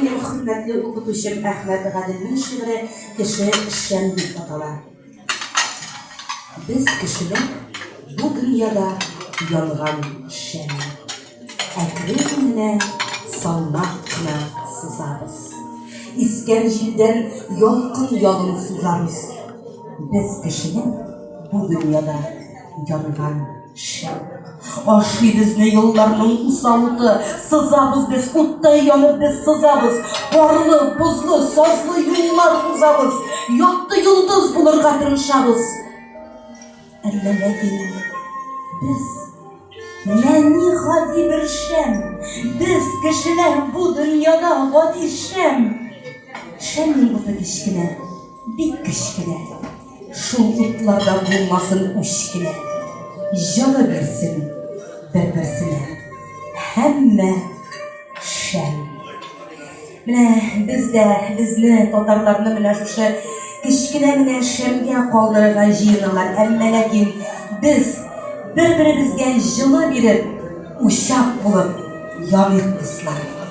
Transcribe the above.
Минем хөрмәтле укытучым Әхмәт Гаделнең шигыре кеше шәм дип атала. Без кешеләр бу дөньяда янган шәм. Әкрен генә салмак кына сызабыз. Искән җилдән ялкын ялын сузабыз. Без кешеләр бу дөньяда янган шәм. Ашый безне елларның усалыты, сызабыз без уттай янып без сызабыз. Карлы, бозлы, сазлы юллар узабыз. Якты йолдыз булырга тырышабыз. Әллә ләкин без нәни гади бер шәм. Без кешеләр бу дөньяда гади шәм. Шәмнең уты кечкенә, бик кечкенә. Шул утларда булмасын үчкенә. Җаны берсен, бер-берсенә. Һәммә шәм. Менә безне татарларны менә шушы кечкенә генә шәмгә калдырырга җыеналар. Әмма ләкин без бер-беребезгә җылы биреп, учак булып яныйк кызлар.